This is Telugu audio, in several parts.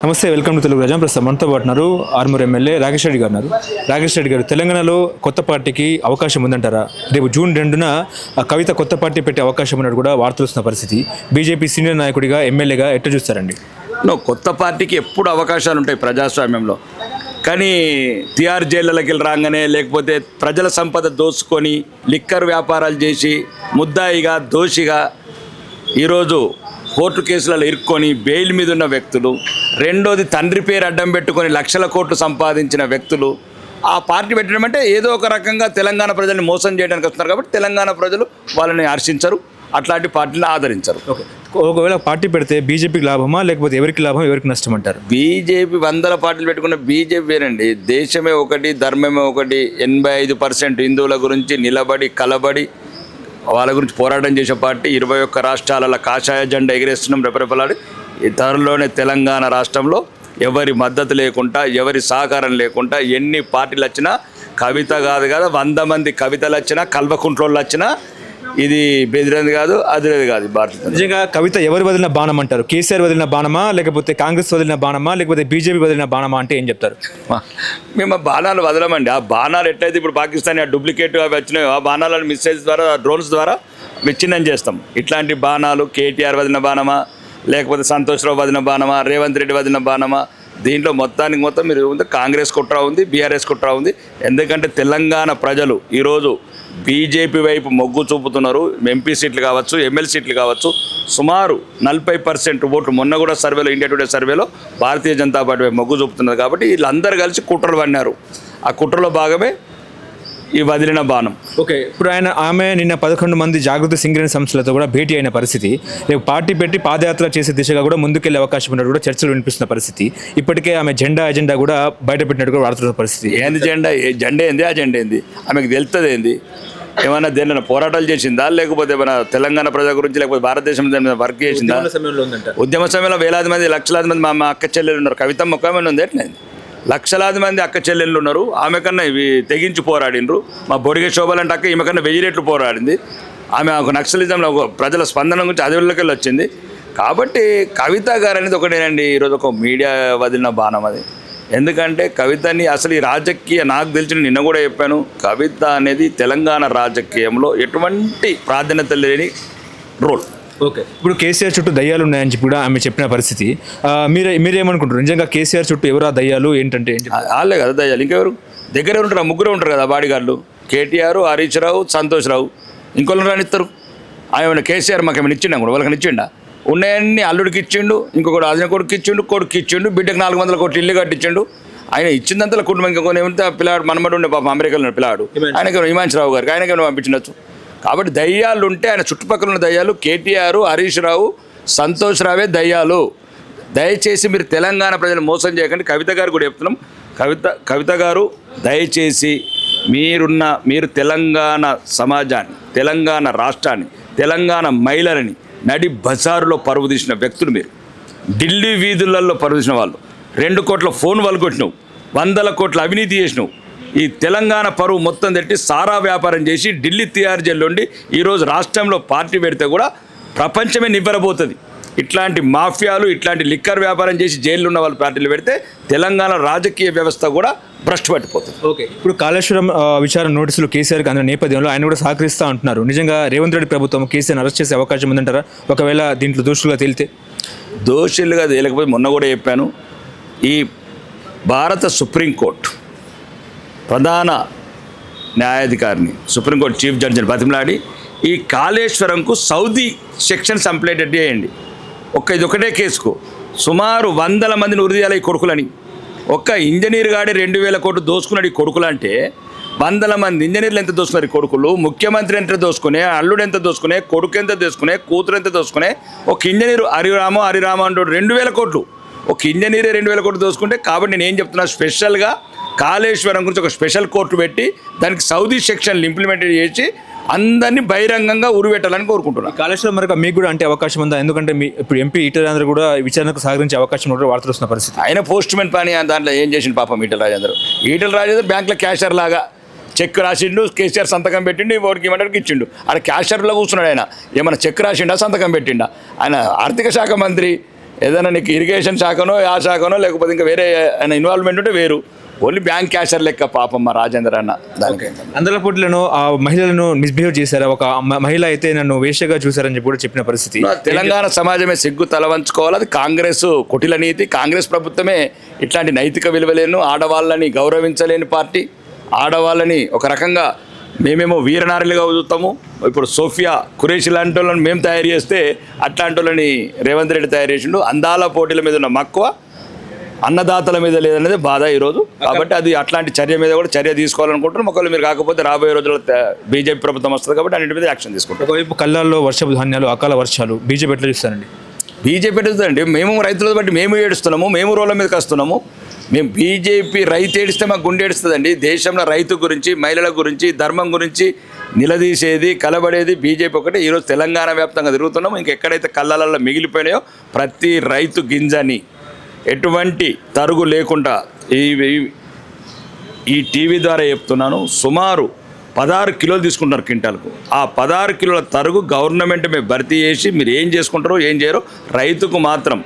నమస్తే, వెల్కమ్ టు తెలుగు రాజం. ప్రస్తుతం మనతో పాటు ఉన్నారు ఆర్మూర్ ఎమ్మెల్యే రాకేష్ రెడ్డి గారు ఉన్నారు. రాకేష్ రెడ్డి గారు, తెలంగాణలో కొత్త పార్టీకి అవకాశం ఉందంటారా? రేపు జూన్ 2న కవిత కొత్త పార్టీ పెట్టే అవకాశం ఉన్నట్టు కూడా వార్తలు వస్తున్న పరిస్థితి. బీజేపీ సీనియర్ నాయకుడిగా ఎమ్మెల్యేగా ఎట్లా చూస్తారండి? కొత్త పార్టీకి ఎప్పుడు అవకాశాలు ఉంటాయి ప్రజాస్వామ్యంలో. కానీ తిహార్ జైళ్ళకి వెళ్ళి రాగానే, లేకపోతే ప్రజల సంపద దోచుకొని లిక్కర్ వ్యాపారాలు చేసి ముద్దాయిగా దోషిగా ఈరోజు కోర్టు కేసులలో ఇరుక్కొని బెయిల్ మీద ఉన్న వ్యక్తులు, రెండోది తండ్రి పేరు అడ్డం పెట్టుకొని లక్షల కోట్లు సంపాదించిన వ్యక్తులు ఆ పార్టీ పెట్టడం అంటే ఏదో ఒక రకంగా తెలంగాణ ప్రజల్ని మోసం చేయడానికి వస్తున్నారు. కాబట్టి తెలంగాణ ప్రజలు వాళ్ళని హర్షించరు, అట్లాంటి పార్టీని ఆదరించరు. ఒకవేళ పార్టీ పెడితే బీజేపీకి లాభమా, లేకపోతే ఎవరికి లాభం ఎవరికి నష్టం అంటారు? బీజేపీ 100 పార్టీలు పెట్టుకున్న బీజేపీ వేరండి. దేశమే ఒకటి, ధర్మమే ఒకటి. 85% హిందువుల గురించి నిలబడి కలబడి వాళ్ళ గురించి పోరాటం చేసే పార్టీ. 21 రాష్ట్రాలలో కాషాయ జెండా ఎగిరేస్తున్నాం రెపరెపలాడి. త్వరలోనే తెలంగాణ రాష్ట్రంలో ఎవరి మద్దతు లేకుండా, ఎవరి సహకారం లేకుండా ఎన్ని పార్టీలు వచ్చినా, కవిత కాదు కదా 100 మంది కవితలు వచ్చినా, కల్వకుంట్రోళ్ళు వచ్చినా ఇది బెదిరేది కాదు, అదిరేది కాదు. భారత నిజంగా కవిత ఎవరు వదిలిన బాణం అంటారు? కేసీఆర్ వదిలిన బాణమా, లేకపోతే కాంగ్రెస్ వదిలిన బాణమా, లేకపోతే బీజేపీ వదిలిన బాణమా అంటే ఏం చెప్తారు? మేము ఆ బాణాలు వదలమండి. ఆ బాణాలు ఎట్లయితే ఇప్పుడు పాకిస్తాన్ డూప్లికేట్ అవి వచ్చినాయో ఆ బాణాలను మిస్సైల్స్ ద్వారా, డ్రోన్స్ ద్వారా విచ్ఛిన్నం చేస్తాం. ఇట్లాంటి బాణాలు కేటీఆర్ వదిలిన బాణమా, లేకపోతే సంతోష్రావు వదిలిన బాణమా, రేవంత్ రెడ్డి వదిలిన బాణమా, దీంట్లో మొత్తానికి మొత్తం మీరు కాంగ్రెస్ కుట్ర ఉంది, బీఆర్ఎస్ కుట్ర ఉంది. ఎందుకంటే తెలంగాణ ప్రజలు ఈరోజు బీజేపీ వైపు మొగ్గు చూపుతున్నారు. ఎంపీ సీట్లు కావచ్చు, ఎమ్మెల్యే సీట్లు కావచ్చు. సుమారు 40% ఓట్లు మొన్న కూడా సర్వేలో, ఇండియా టుడే సర్వేలో భారతీయ జనతా పార్టీ వైపు మొగ్గు చూపుతున్నారు. కాబట్టి వీళ్ళందరూ కలిసి కుట్రలు పన్నారు. ఆ కుట్రలో భాగమే ఈ వదిలిన బాణం. ఓకే, ఇప్పుడు ఆమె నిన్న 11 మంది జాగృతి సింగరేణి సంస్థలతో కూడా భేటీ అయిన పరిస్థితి. రేపు పార్టీ పెట్టి పాదయాత్ర చేసే దిశగా కూడా ముందుకెళ్లే అవకాశం ఉన్నట్టు కూడా చర్చలు వినిపిస్తున్న పరిస్థితి. ఇప్పటికే ఆమె ఎజెండా కూడా బయట పెట్టినట్టు కూడా వాడుతున్న పరిస్థితి. ఏంది జెండా ఏంది, ఆ జెండా ఏంది ఆమెకు తెలుస్తుంది ఏంది? ఏమైనా దేనిలో పోరాటాలు చేసిందా, లేకపోతే ఏమైనా తెలంగాణ ప్రజల గురించి, లేకపోతే భారతదేశం వర్క్ చేసిందా? ఉద్యమ సమయంలో వేలాది మంది, లక్షలాది మంది మా అక్క చెల్లెలు ఉన్నారు. కవితమ్మ ఒక ఆమె ఉంది, ఎట్లయింది? లక్షలాది మంది అక్క చెల్లెళ్ళు ఉన్నారు. ఆమె కన్నా ఇవి తెగించి పోరాడినరు. మా బొడిగే శోభలంటే అక్క ఈమె కన్నా 1000 రెట్లు పోరాడింది. ఆమె ఒక నక్సలిజంలో ఒక ప్రజల స్పందన గురించి అదవిలోకి వచ్చింది. కాబట్టి కవిత గారు అనేది ఒకటేనండి ఈరోజు ఒక మీడియా వదిలిన బాణం అది. ఎందుకంటే కవితని అసలు ఈ రాజకీయ, నాకు తెలిసిన నిన్న కూడా చెప్పాను, కవిత అనేది తెలంగాణ రాజకీయంలో ఎటువంటి ప్రాధాన్యత లేని రోల్. ఓకే, ఇప్పుడు కేసీఆర్ చుట్టూ దయ్యాలు ఉన్నాయని చెప్పి కూడా ఆమె చెప్పిన పరిస్థితి. మీరేమనుకుంటారు? నిజంగా కేసీఆర్ చుట్టూ ఎవరు ఆ దయ్యాలు ఏంటంటే? వాళ్ళే కదా దయ్యాలు, ఇంకెవరు దగ్గర ఉంటారు? ముగ్గురు ఉంటారు కదా బాడీగార్డులు. కేటీఆర్, హరీష్ రావు, సంతోష్ రావు. ఇంకొకరు రానిస్తారు. ఆయన కేసీఆర్ మాకు ఏమైనా ఇచ్చిండా? కూడా వాళ్ళకి ఇచ్చిండా? ఉన్నాయన్ని అల్లుడికి ఇచ్చిండు, ఇంకొకటి అదిన కొడుకు ఇచ్చిండు, బిడ్డకు 400 కోట్లు ఇల్లు కట్టించిండు. ఆయన ఇచ్చిందంతా కుటుంబం. ఇంకొన్ని ఏమంటే పిల్లాడు మనమడు ఉండే పాపం అమెరికాలో పిల్లాడు, ఆయనకి హిమాంశరావు గారికి ఆయనకేమైనా పంపించవచ్చు. కాబట్టి దయ్యాలు ఉంటే ఆయన చుట్టుపక్కల ఉన్న దయ్యాలు కేటీఆర్, హరీష్ రావు, సంతోష్ రావే దయ్యాలు. దయచేసి మీరు తెలంగాణ ప్రజలు మోసం చేయకండి. కవిత గారు కూడా చెప్తున్నాం, కవిత గారు దయచేసి మీరు తెలంగాణ సమాజాన్ని, తెలంగాణ రాష్ట్రాన్ని, తెలంగాణ మహిళలని నడి బజారులో పరువు తీసిన వ్యక్తులు మీరు. ఢిల్లీ వీధులలో పరువు తీసిన వాళ్ళు. 2 కోట్ల ఫోన్ వలుకొట్టినావు, 100 కోట్ల అవినీతి చేసినావు. ఈ తెలంగాణ పరువు మొత్తం తట్టి సారా వ్యాపారం చేసి ఢిల్లీ తిహార్ జైల్లో ఉండి ఈరోజు రాష్ట్రంలో పార్టీ పెడితే కూడా ప్రపంచమే నివ్వరబోతుంది. ఇట్లాంటి మాఫియాలు, ఇట్లాంటి లిక్కర్ వ్యాపారం చేసి జైల్లో ఉన్న వాళ్ళు పార్టీలు పెడితే తెలంగాణ రాజకీయ వ్యవస్థ కూడా భ్రష్టు పట్టిపోతుంది. ఓకే, ఇప్పుడు కాళేశ్వరం విచారణ నోటీసులు కేసీఆర్కి అందిన నేపథ్యంలో ఆయన కూడా సహకరిస్తూ అంటున్నారు. నిజంగా రేవంత్ రెడ్డి ప్రభుత్వం కేసీఆర్ని అరెస్ట్ చేసే అవకాశం ఉందంటారా? ఒకవేళ దీంట్లో దోషులుగా తేలితే? దోషులుగా తేలకపోతే మొన్న కూడా చెప్పాను, ఈ భారత సుప్రీంకోర్టు ప్రధాన న్యాయాధికారిని, సుప్రీంకోర్టు చీఫ్ జడ్జిని బతిమలాడి ఈ కాళేశ్వరంకు సౌదీ సెక్షన్స్ అప్లైటెడ్ చేయండి. ఇదొకటే కేసుకు సుమారు 100 మందిని ఉరిదీయాలి ఈ కొడుకులని. ఒక్క ఇంజనీర్ గాడే 2000 కోట్లు దోసుకున్నాడు ఈ కొడుకులు. అంటే 100 మంది ఇంజనీర్లు ఎంత దోసుకున్నారు ఈ కొడుకులు? ముఖ్యమంత్రి ఎంత దోసుకునే, అల్లుడు ఎంత దోసుకునే, కొడుకు ఎంత దోసుకునే, కూతురు ఎంత దోసుకునే. ఒక ఇంజనీర్ హరిరామ అంటూ 2000 కోట్లు. ఒక ఇంజనీరే 2000 కోట్లు దోసుకుంటే. కాబట్టి నేను ఏం చెప్తున్నా, స్పెషల్గా కాళేశ్వరం గురించి ఒక స్పెషల్ కోర్టు పెట్టి దానికి సౌదీ సెక్షన్లు ఇంప్లిమెంట్ చేసి అందరినీ బహిరంగంగా ఉరిపెట్టాలని కోరుకుంటున్నాను. కాళేశ్వరం మరొక మీకు కూడా అంటే అవకాశం ఉందా? ఎందుకంటే ఇప్పుడు ఎంపీ ఈటెల రాజేందర్ కూడా విచారణకు సహకరించే అవకాశం కూడా వార్తలు వస్తున్న పరిస్థితి. ఆయన పోస్ట్మెన్ పని దాంట్లో ఏం చేసిండు పాపం ఈటెల రాజేందర్ బ్యాంకులో క్యాషియర్ లాగా చెక్ రాసిండు, కేసీఆర్ సంతకం పెట్టిండు, ఓడికి ఇవ్వడానికి ఇచ్చిండు. ఆడ క్యాషియర్లో కూర్చున్నాడు. ఆయన ఏమైనా చెక్ రాసిండా, సంతకం పెట్టిండా? ఆయన ఆర్థిక శాఖ మంత్రి, ఏదైనా నీకు ఇరిగేషన్ శాఖనో ఆ శాఖనో లేకపోతే ఇంకా వేరే ఇన్వాల్వ్మెంట్ ఉంటే వేరు. ఓన్లీ బ్యాంక్ క్యాషర్ లెక్క పాపం మా రాజేందర్ అన్న. దానికి అందలపోట్లను ఆ మహిళలను మిస్బిహేవ్ చేశారా? ఒక మహిళ అయితే నన్ను వేషగా చూశారని చెప్పి కూడా చెప్పిన పరిస్థితి. తెలంగాణ సమాజమే సిగ్గు తలవంచుకోవాలి. అది కాంగ్రెస్ కుటిల నీతి. కాంగ్రెస్ ప్రభుత్వమే ఇట్లాంటి నైతిక విలువలేను, ఆడవాళ్ళని గౌరవించలేని పార్టీ. ఆడవాళ్ళని ఒక రకంగా మేమేమో వీరనారులుగా చూస్తాము. ఇప్పుడు సోఫియా ఖురేషి లాంటి వాళ్ళని మేము తయారు చేస్తే అట్లాంటి వాళ్ళని రేవంత్ రెడ్డి తయారు చేసిండు. అందాల పోటీల మీద ఉన్న మక్కువ అన్నదాతల మీద లేదనేది బాధ ఈరోజు. కాబట్టి అది అట్లాంటి చర్య మీద కూడా చర్య తీసుకోవాలనుకుంటున్నాం. ఒకవేళ మీరు కాకపోతే రాబోయే రోజుల్లో బీజేపీ ప్రభుత్వం వస్తుంది కాబట్టి అన్నింటి మీద యాక్షన్ తీసుకుంటాం. ఒకవైపు కళ్ళల్లో వర్షపు ధాన్యాలు, అకాల వర్షాలు, బీజేపీ ఎట్లా చూస్తారండి? బీజేపీ ఎడుతుందండి. మేము రైతుల బట్టి మేము ఏడుస్తున్నాము, మేము రోడ్ల మీదకి వస్తున్నాము. మేము బీజేపీ రైతు ఏడిస్తే మాకు గుండె ఏడుస్తుందండి. దేశంలో రైతు గురించి, మహిళల గురించి, ధర్మం గురించి నిలదీసేది, కలబడేది బీజేపీ ఒకటే. ఈరోజు తెలంగాణ వ్యాప్తంగా తిరుగుతున్నాము. ఇంకెక్కడైతే కళ్ళల్లో మిగిలిపోయినాయో ప్రతి రైతు గింజని ఎటువంటి తరుగు లేకుండా ఈ టీవీ ద్వారా చెప్తున్నాను, సుమారు 16 కిలోలు తీసుకుంటున్నారు క్వింటాల్కు. ఆ 16 కిలోల తరుగు గవర్నమెంట్ మేము భర్తీ చేసి మీరు ఏం చేసుకుంటారో ఏం చేయరో రైతుకు మాత్రం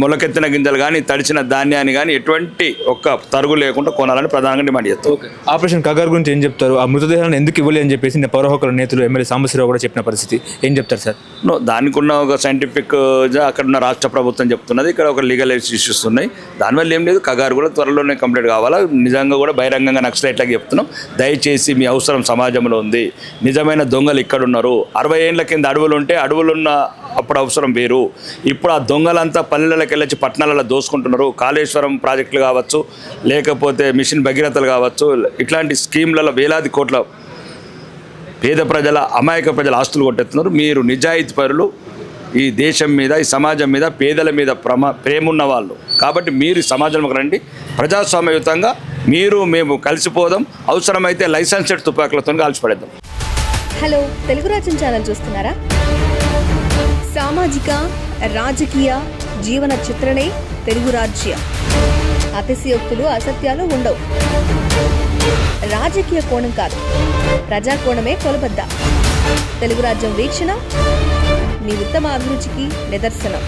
మొలకెత్తిన గింజలు కానీ తడిచిన ధాన్యాన్ని కానీ ఎటువంటి ఒక్క తరుగు లేకుండా కొనాలని ప్రధానంగా డిమాండ్ చేస్తాం. ఆపరేషన్ కగారు గురించి ఏం చెప్తారు? ఆ మృతదేహాన్ని ఎందుకు ఇవ్వలేదు అని చెప్పేసి పౌర హక్కుల నేతలు ఎమ్మెల్యే సాంబశివరావు కూడా చెప్పిన పరిస్థితి ఏం చెప్తారు సార్? దానికి ఉన్న ఒక సైంటిఫిక్ అక్కడ ఉన్న రాష్ట్ర ప్రభుత్వం చెప్తున్నది, ఇక్కడ ఒక లీగల్ ఇష్యూస్ ఉన్నాయి. దానివల్ల ఏం లేదు, కగారు కూడా త్వరలోనే కంప్లీట్ కావాలా. నిజంగా కూడా బహిరంగంగా నక్సలైట్లకి చెప్తున్నాం, దయచేసి మీ అవసరం సమాజంలో ఉంది. నిజమైన దొంగలు ఇక్కడ ఉన్నారు. 60 ఏళ్ల కింద అడవులు ఉంటే అడవులున్న అప్పుడు అవసరం వేరు. ఇప్పుడు ఆ దొంగలంతా పల్లెలకు వెళ్ళొచ్చి పట్టణాలలో దోసుకుంటున్నారు. కాళేశ్వరం ప్రాజెక్టులు కావచ్చు, లేకపోతే మిషన్ భగీరథలు కావచ్చు, ఇట్లాంటి స్కీమ్లలో వేలాది కోట్ల పేద ప్రజల, అమాయక ప్రజల ఆస్తులు కొట్టేస్తున్నారు. మీరు నిజాయితీ పరులు, ఈ దేశం మీద, ఈ సమాజం మీద, పేదల మీద ప్రేమ ఉన్న వాళ్ళు కాబట్టి మీరు సమాజంలోకి రండి. ప్రజాస్వామ్యయుతంగా మేము కలిసిపోదాం. అవసరమైతే లైసెన్స్డ్ తుపాకులతో కాల్చిపడేద్దాం. హలో, తెలుగు రాజ్యం ఛానల్ చూస్తున్నారా? సామాజిక, రాజకీయ, జీవన చిత్రణే తెలుగు రాజ్యం. అతిశయోక్తులు, అసత్యాలు ఉండవు. రాజకీయ కోణం కాదు, ప్రజా కోణమే కొలబద్ద. తెలుగు రాజ్యం వీక్షణ మీ ఉత్తమ అభిరుచికి నిదర్శనం.